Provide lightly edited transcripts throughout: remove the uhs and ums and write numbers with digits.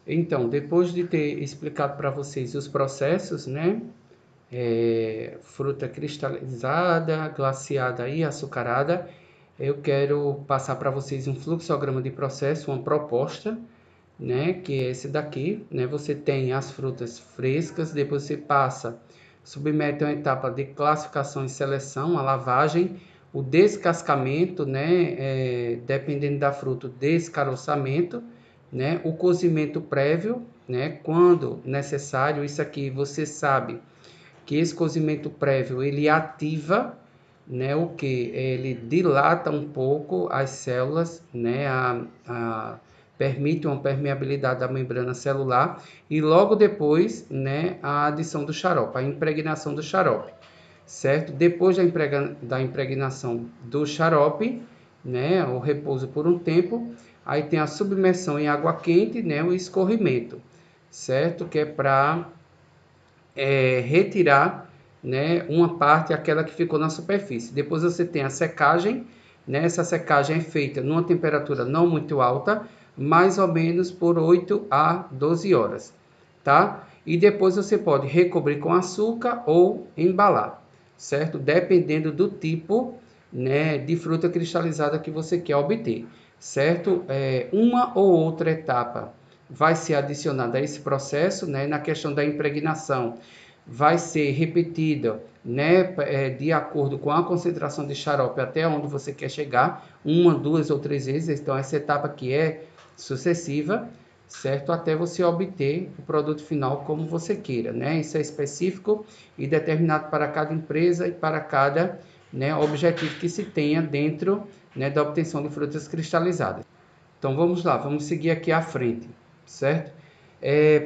Então, depois de ter explicado para vocês os processos, né? Fruta cristalizada, glaciada e açucarada, eu quero passar para vocês um fluxograma de processo, uma proposta, né? Que é esse daqui, né? Você tem as frutas frescas, depois você passa, submete a uma etapa de classificação e seleção, a lavagem, o descascamento, né? Dependendo da fruta, o descaroçamento, né? O cozimento prévio, né? Quando necessário, isso aqui você sabe que esse cozimento prévio ele ativa, né, o que ele dilata um pouco as células, né, permite uma permeabilidade da membrana celular e logo depois, né, a adição do xarope, a impregnação do xarope, certo? Depois da impregnação do xarope, né, o repouso por um tempo, aí tem a submersão em água quente, né, o escorrimento, certo? Que é para retirar, né, uma parte, aquela que ficou na superfície. Depois você tem a secagem, né, essa secagem é feita numa temperatura não muito alta, mais ou menos por 8 a 12 horas, tá? E depois você pode recobrir com açúcar ou embalar, certo? Dependendo do tipo, né, de fruta cristalizada que você quer obter, certo? Uma ou outra etapa vai ser adicionada a esse processo, né? Na questão da impregnação, vai ser repetida, né? De acordo com a concentração de xarope até onde você quer chegar, uma, duas ou três vezes. Então, essa etapa aqui é sucessiva, certo? Até você obter o produto final como você queira, né? Isso é específico e determinado para cada empresa e para cada, né, objetivo que se tenha dentro, né, da obtenção de frutas cristalizadas. Então vamos lá, vamos seguir aqui à frente, certo?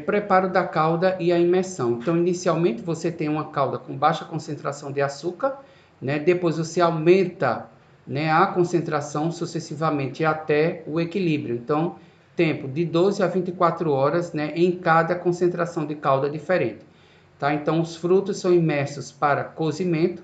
Preparo da calda e a imersão. Então, inicialmente você tem uma calda com baixa concentração de açúcar, né? Depois você aumenta, né, a concentração sucessivamente até o equilíbrio. Então, tempo de 12 a 24 horas, né, em cada concentração de calda diferente. Tá? Então, os frutos são imersos para cozimento.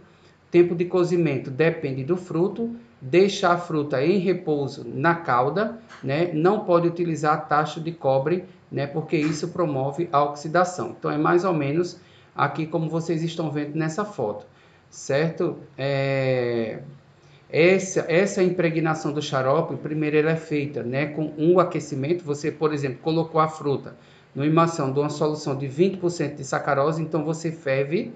Tempo de cozimento depende do fruto. Deixa a fruta em repouso na calda, né? Não pode utilizar tacho de cobre, né? Porque isso promove a oxidação. Então, é mais ou menos aqui como vocês estão vendo nessa foto, certo? Essa impregnação do xarope, primeiro ela é feita, né, com um aquecimento. Você, por exemplo, colocou a fruta numa imersão de uma solução de 20% de sacarose, então você ferve,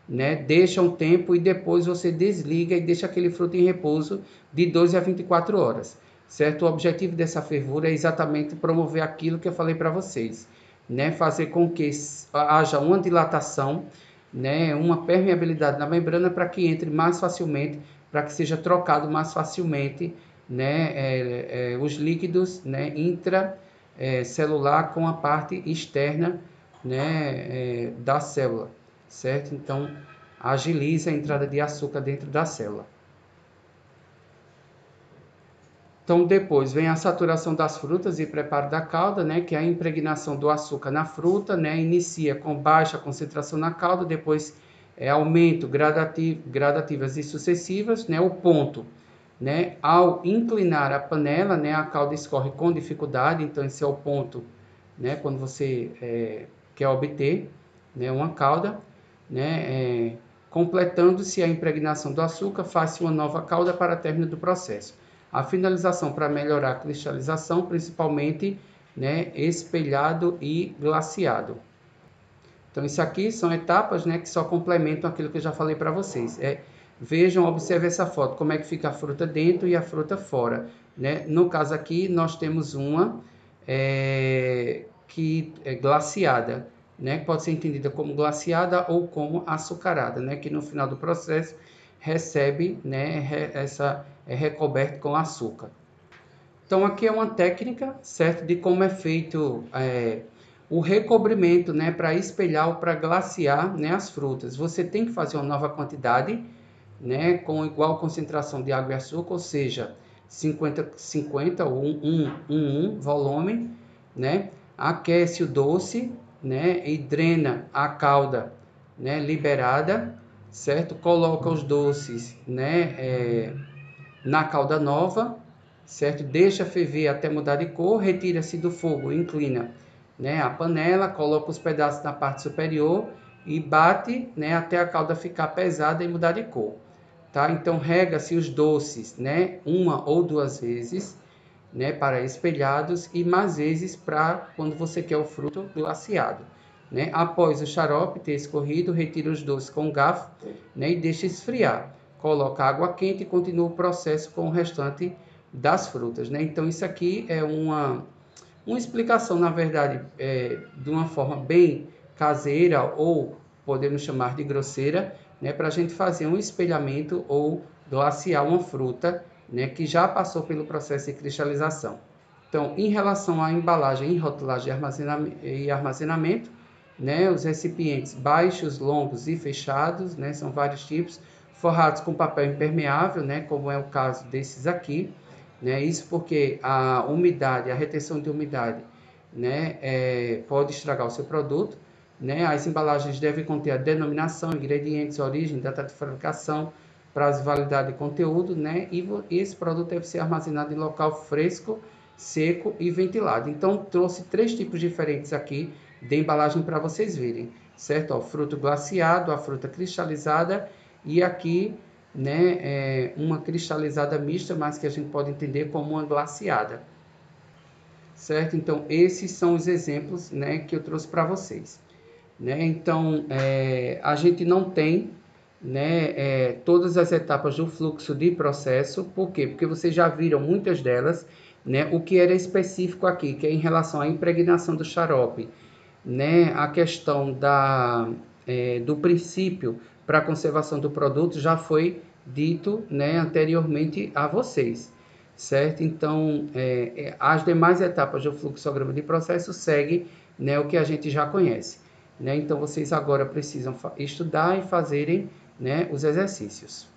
né, deixa um tempo e depois você desliga e deixa aquele fruto em repouso de 12 a 24 horas, certo? O objetivo dessa fervura é exatamente promover aquilo que eu falei para vocês, né, fazer com que haja uma dilatação, né, uma permeabilidade na membrana para que entre mais facilmente, para que seja trocado mais facilmente, né, os líquidos, né, intracelular com a parte externa, né, da célula, certo? Então, agiliza a entrada de açúcar dentro da célula. Então, depois vem a saturação das frutas e preparo da calda, né, que é a impregnação do açúcar na fruta, né, inicia com baixa concentração na calda, depois aumento gradativas e sucessivas, né, o ponto, né, ao inclinar a panela, né, a calda escorre com dificuldade, então esse é o ponto, né, quando você quer obter, né, uma calda, né, completando-se a impregnação do açúcar, faz-se uma nova calda para término do processo. A finalização para melhorar a cristalização, principalmente, né, espelhado e glaciado. Então, isso aqui são etapas, né, que só complementam aquilo que eu já falei para vocês. Vejam, observe essa foto, como é que fica a fruta dentro e a fruta fora, né? No caso aqui, nós temos uma que é glaciada, né? Que pode ser entendida como glaciada ou como açucarada, né? Que no final do processo recebe, né, é recoberto com açúcar. Então, aqui é uma técnica, certo, de como é feito o recobrimento, né, para espelhar ou para glaciar, né, as frutas. Você tem que fazer uma nova quantidade, né, com igual concentração de água e açúcar, ou seja, 50-50 ou 1 volume, né, aquece o doce, né, e drena a calda, né, liberada, certo? Coloca os doces, né, na calda nova, certo? Deixa ferver até mudar de cor, retira-se do fogo, inclina, né, a panela, coloca os pedaços na parte superior e bate, né, até a calda ficar pesada e mudar de cor, tá? Então rega-se os doces, né, uma ou duas vezes, né, para espelhados e mais vezes para quando você quer o fruto glaciado, né? Após o xarope ter escorrido, retira os doces com o garfo, né, e deixa esfriar. Coloca água quente e continua o processo com o restante das frutas, né? Então isso aqui é uma explicação, na verdade, de uma forma bem caseira ou podemos chamar de grosseira, né, para a gente fazer um espelhamento ou glaciar uma fruta, né, que já passou pelo processo de cristalização. Então, em relação à embalagem e rotulagem e armazenamento, né, os recipientes baixos, longos e fechados, né, são vários tipos, forrados com papel impermeável, né, como é o caso desses aqui, né, isso porque a umidade, a retenção de umidade, né, pode estragar o seu produto, né, as embalagens devem conter a denominação, ingredientes, origem, data de fabricação, prazo de validade de conteúdo, né, e esse produto deve ser armazenado em local fresco, seco e ventilado. Então, trouxe 3 tipos diferentes aqui de embalagem para vocês verem, certo? Ó, fruto glaciado, a fruta cristalizada e aqui, né, uma cristalizada mista, mas que a gente pode entender como uma glaciada, certo? Então, esses são os exemplos, né, que eu trouxe para vocês, né? Então, a gente não tem, né, todas as etapas do fluxo de processo, por quê? Porque vocês já viram muitas delas, né? O que era específico aqui, que é em relação à impregnação do xarope, né, a questão do princípio para a conservação do produto já foi dito, né, anteriormente a vocês, certo? Então, as demais etapas do fluxograma de processo seguem, né, o que a gente já conhece, né? Então, vocês agora precisam estudar e fazerem, né, os exercícios.